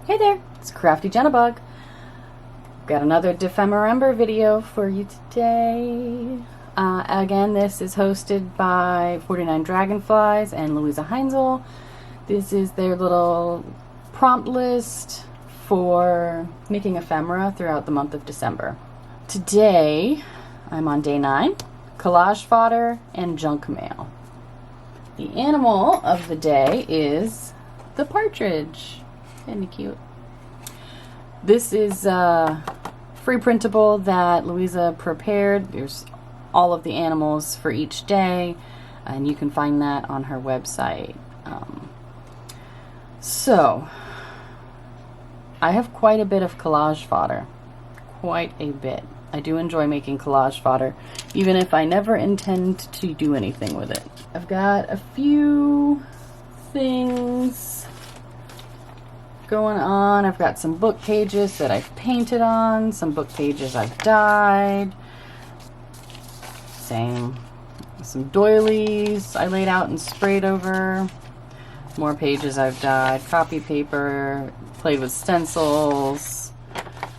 Hey there, it's Crafty Jennabug. Got another Dephemerember video for you today. Again, this is hosted by 49 Dragonflies and Louisa Heinzel. This is their little prompt list for making ephemera throughout the month of December. Today, I'm on day 9, collage fodder and junk mail. The animal of the day is the partridge. Isn't he cute? This is a free printable that Louisa prepared. There's all of the animals for each day, and you can find that on her website. So, I have quite a bit of collage fodder. Quite a bit. I do enjoy making collage fodder, even if I never intend to do anything with it. I've got a few things going on. I've got some book pages that I've painted on, some book pages I've dyed. Same. Some doilies I laid out and sprayed over. More pages I've dyed, copy paper, played with stencils.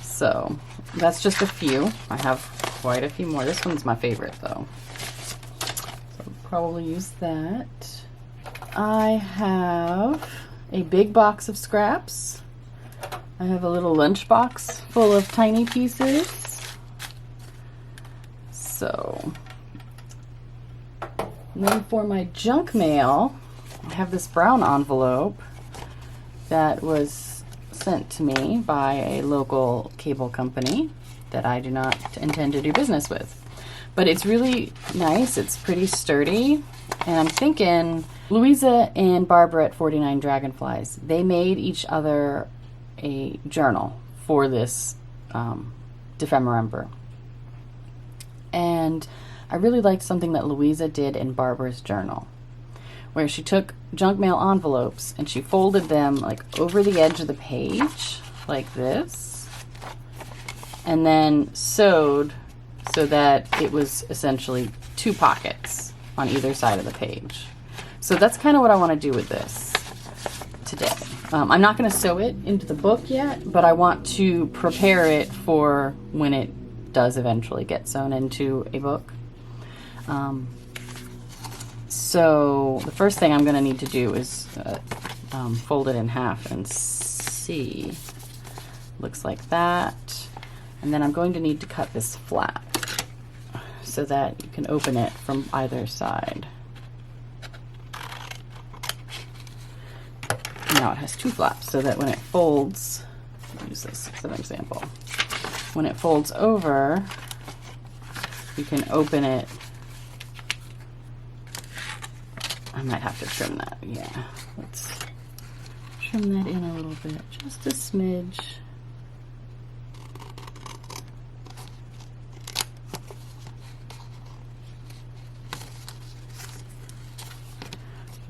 So that's just a few. I have quite a few more. This one's my favorite though, so I'll probably use that. I have a big box of scraps. I have a little lunch box full of tiny pieces. So, and then for my junk mail, I have this brown envelope that was sent to me by a local cable company that I do not intend to do business with. But it's really nice, it's pretty sturdy, and I'm thinking Louisa and Barbara at 49 Dragonflies, they made each other a journal for this Dephemerember. And I really liked something that Louisa did in Barbara's journal, where she took junk mail envelopes and she folded them like over the edge of the page, like this, and then sewed so that it was essentially 2 pockets on either side of the page. So that's kind of what I want to do with this today. I'm not going to sew it into the book yet, but I want to prepare it for when it does eventually get sewn into a book. So the first thing I'm going to need to do is fold it in half and see. Looks like that. And then I'm going to need to cut this flat so that you can open it from either side. Now it has 2 flaps so that when it folds, I'll use this as an example. When it folds over, you can open it. I might have to trim that, yeah. Let's trim that in a little bit, just a smidge.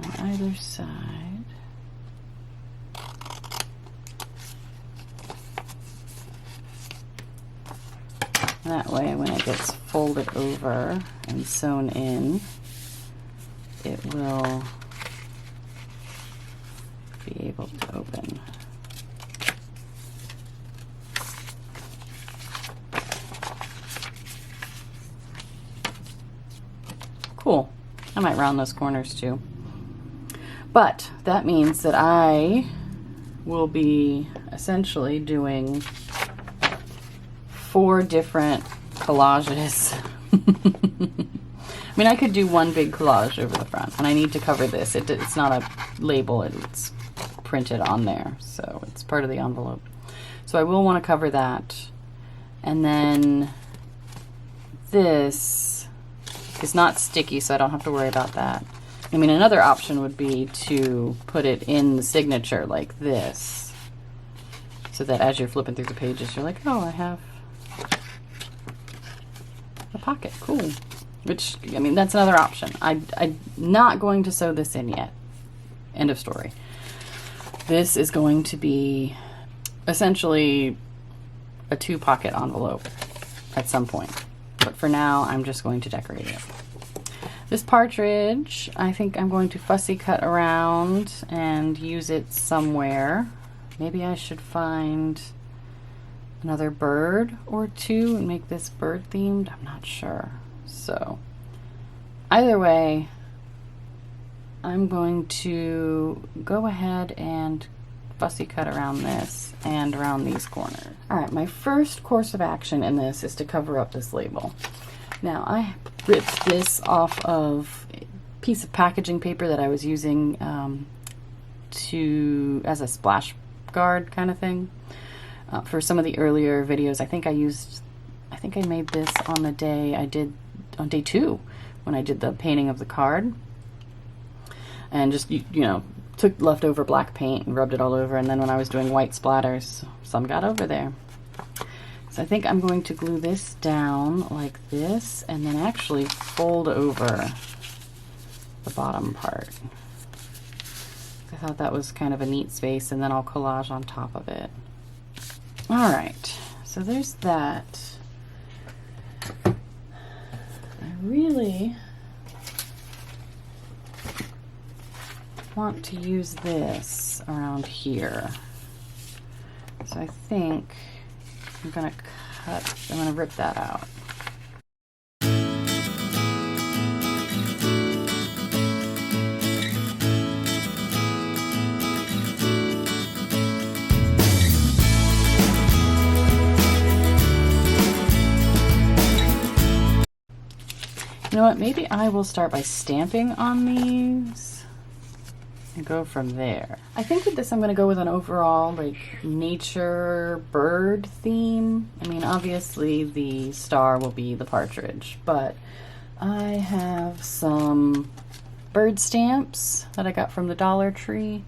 On either side. That way, when it gets folded over and sewn in, it will be able to open. Cool. I might round those corners too. But that means that I will be essentially doing 4 different collages. I mean, I could do one big collage over the front, and I need to cover this. It's not a label, it's printed on there, so it's part of the envelope. So I will want to cover that. And then this is not sticky, so I don't have to worry about that. I mean, another option would be to put it in the signature like this, so that as you're flipping through the pages, you're like, oh, I have a pocket. Cool. Which, I mean, that's another option. I'm not going to sew this in yet. End of story. This is going to be essentially a 2-pocket envelope at some point. But for now, I'm just going to decorate it. This partridge, I think I'm going to fussy cut around and use it somewhere. maybe I should find another bird or two and make this bird themed. I'm not sure. So either way, I'm going to go ahead and fussy cut around this and around these corners. All right, my first course of action in this is to cover up this label. Now I ripped this off of a piece of packaging paper that I was using as a splash guard kind of thing for some of the earlier videos. I think I made this on the day on day 2 when I did the painting of the card, and just you know, took leftover black paint and rubbed it all over, and then when I was doing white splatters, some got over there. So I think I'm going to glue this down like this and then actually fold over the bottom part. I thought that was kind of a neat space, and then I'll collage on top of it. All right, so there's that. I really want to use this around here. So I think I'm gonna rip that out. You know what, maybe I will start by stamping on these and go from there. I think with this I'm going to go with an overall like nature bird theme. I mean, obviously the star will be the partridge, but I have some bird stamps that I got from the Dollar Tree.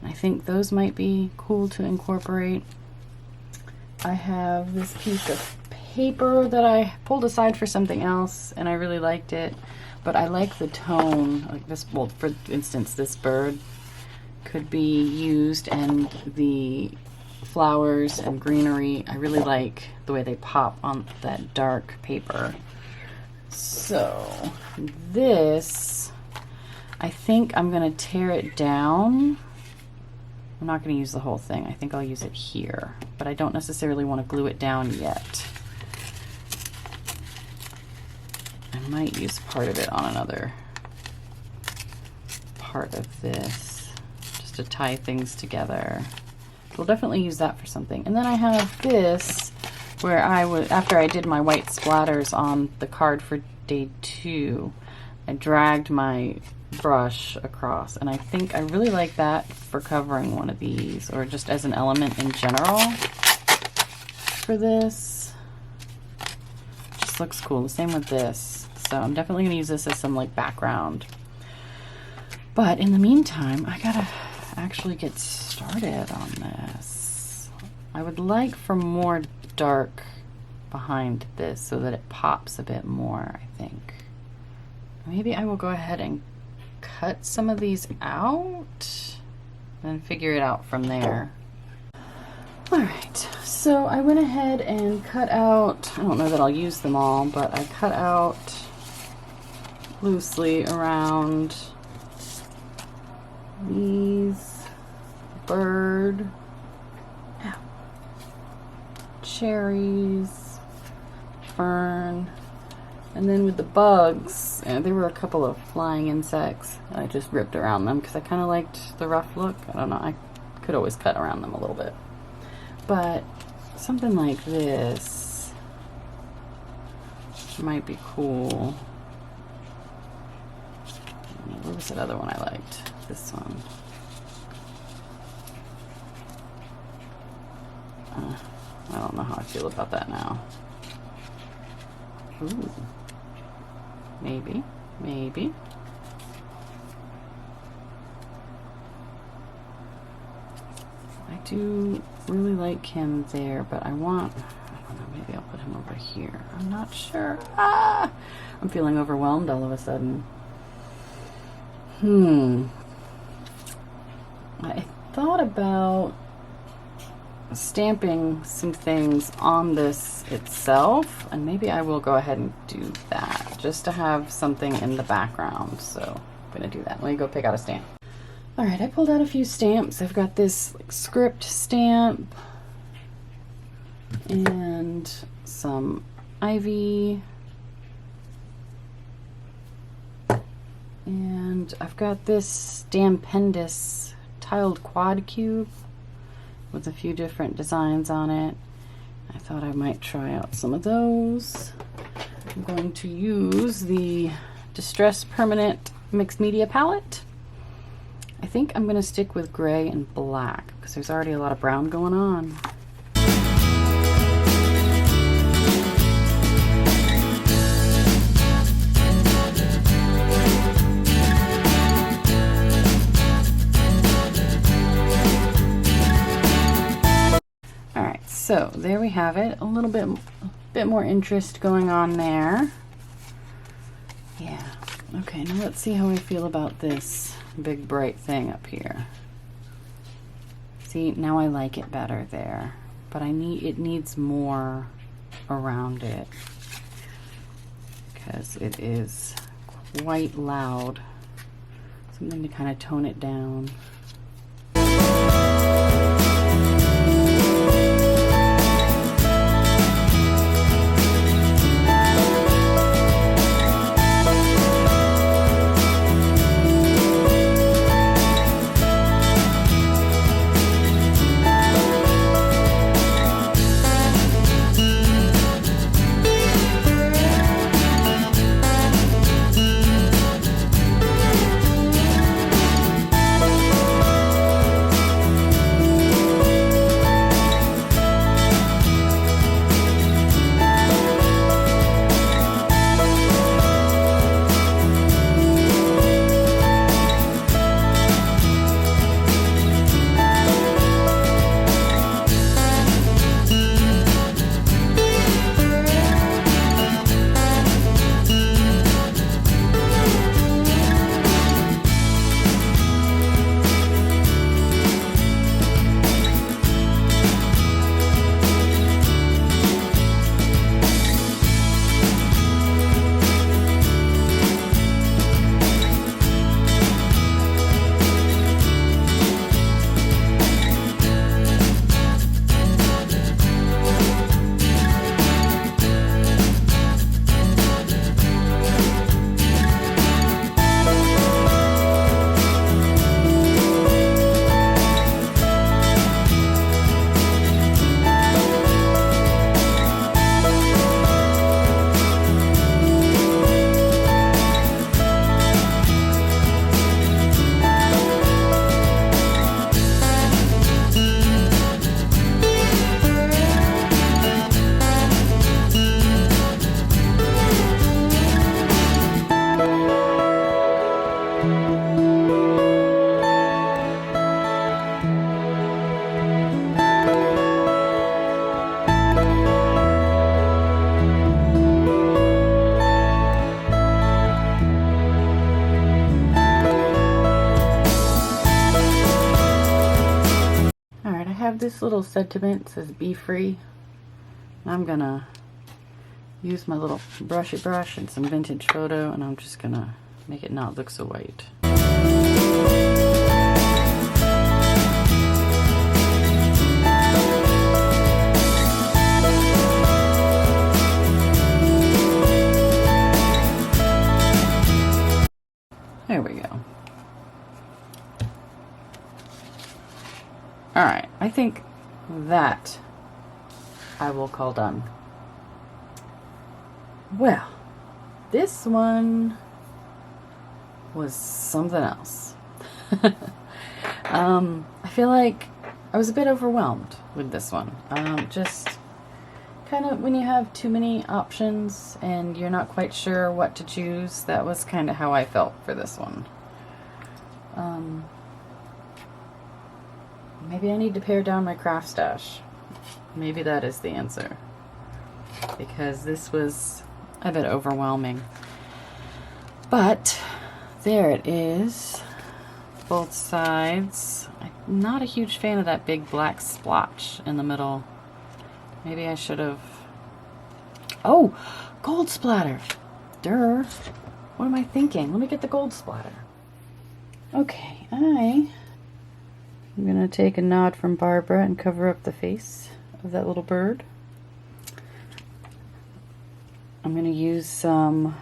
I think those might be cool to incorporate. I have this piece of paper that I pulled aside for something else and I really liked it, but I like the tone. Like this, well, for instance, this bird could be used, and the flowers and greenery, I really like the way they pop on that dark paper. So this, I think I'm gonna tear it down. I'm not gonna use the whole thing. I think I'll use it here, but I don't necessarily want to glue it down yet. I might use part of it on another part of this, just to tie things together. We'll definitely use that for something. And then I have this, where after I did my white splatters on the card for day 2, I dragged my brush across, and I think I really like that for covering one of these, or just as an element in general for this. Just looks cool. The same with this. So I'm definitely going to use this as some like background. But in the meantime, I gotta actually get started on this. I would like for more dark behind this so that it pops a bit more, I think. Maybe I will go ahead and cut some of these out and figure it out from there. Alright, so I went ahead and cut out, I don't know that I'll use them all, but I cut out loosely around these bird, cherries, fern, and then with the bugs, there were a couple of flying insects. I just ripped around them because I kind of liked the rough look. I don't know, I could always cut around them a little bit. But something like this might be cool. What was that other one I liked? This one. I don't know how I feel about that now. Ooh. Maybe. I do really like him there, but I don't know, maybe I'll put him over here. I'm not sure. I'm feeling overwhelmed all of a sudden. I thought about stamping some things on this itself, and maybe I will go ahead and do that just to have something in the background. So I'm gonna do that. Let me go pick out a stamp. Alright, I pulled out a few stamps. I've got this like, script stamp and some ivy. And I've got this Stampendous tiled quad cube with a few different designs on it. I thought I might try out some of those. I'm going to use the Distress Permanent Mixed Media palette. I think I'm going to stick with gray and black because there's already a lot of brown going on. Alright, so there we have it. A little bit more interest going on there. Yeah. Okay, now let's see how I feel about this big bright thing up here. See, now I like it better there, but it needs more around it because it is quite loud. Something to kind of tone it down. This little sentiment says be free. I'm gonna use my little brushy brush and some vintage photo, and I'm just gonna make it not look so white. There we go. Alright, I think that I will call done. Well, this one was something else. I feel like I was a bit overwhelmed with this one. Just kind of when you have too many options and you're not quite sure what to choose, that was kind of how I felt for this one. Maybe I need to pare down my craft stash. Maybe that is the answer. Because this was a bit overwhelming. But there it is. Both sides. I'm not a huge fan of that big black splotch in the middle. Maybe I should have... Oh! Gold splatter! Durr! What am I thinking? Let me get the gold splatter. Okay, I'm gonna take a nod from Barbara and cover up the face of that little bird. I'm gonna use some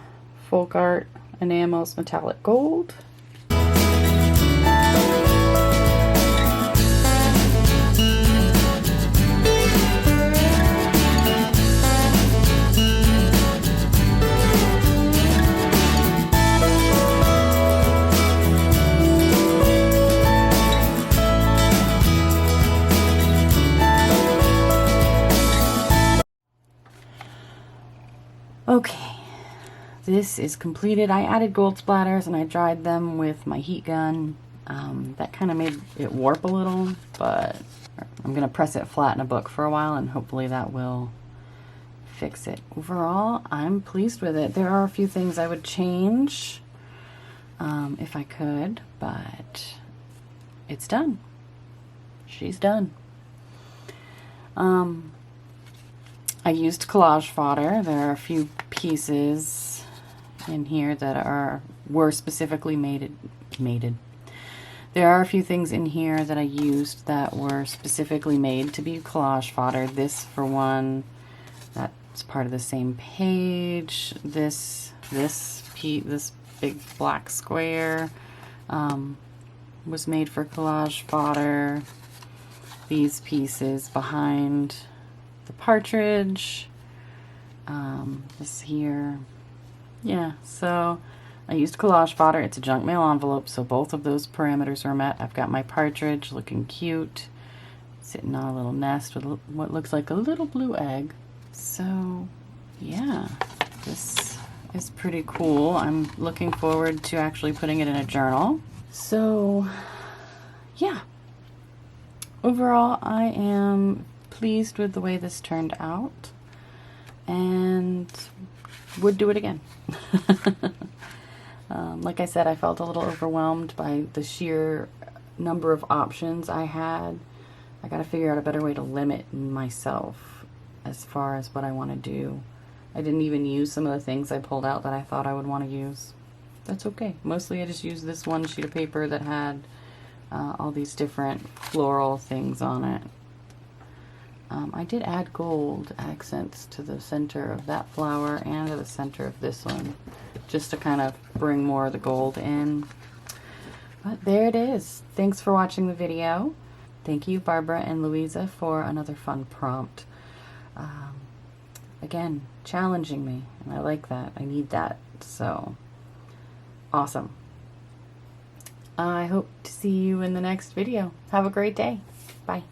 Folk Art Enamels Metallic Gold. Okay, this is completed. I added gold splatters and I dried them with my heat gun. That kind of made it warp a little, but I'm going to press it flat in a book for a while and hopefully that will fix it. Overall, I'm pleased with it. There are a few things I would change if I could, but it's done. She's done. I used collage fodder. There are a few pieces in here that were specifically mated. There are a few things in here that I used that were specifically made to be collage fodder. This, for one, that's part of the same page. This big black square was made for collage fodder. These pieces behind the partridge, this here, yeah, so I used collage fodder. It's a junk mail envelope, so both of those parameters are met. I've got my partridge looking cute, sitting on a little nest with what looks like a little blue egg. So yeah, this is pretty cool. I'm looking forward to actually putting it in a journal. So yeah, overall I am pleased with the way this turned out and would do it again. Like I said, I felt a little overwhelmed by the sheer number of options I had. I gotta figure out a better way to limit myself as far as what I want to do. I didn't even use some of the things I pulled out that I thought I would want to use. That's okay. Mostly I just used this one sheet of paper that had all these different floral things on it. I did add gold accents to the center of that flower and to the center of this one, just to kind of bring more of the gold in. But there it is. Thanks for watching the video. Thank you, Barbara and Louisa, for another fun prompt. Again, challenging me, and I like that. I need that, so awesome. I hope to see you in the next video. Have a great day. Bye.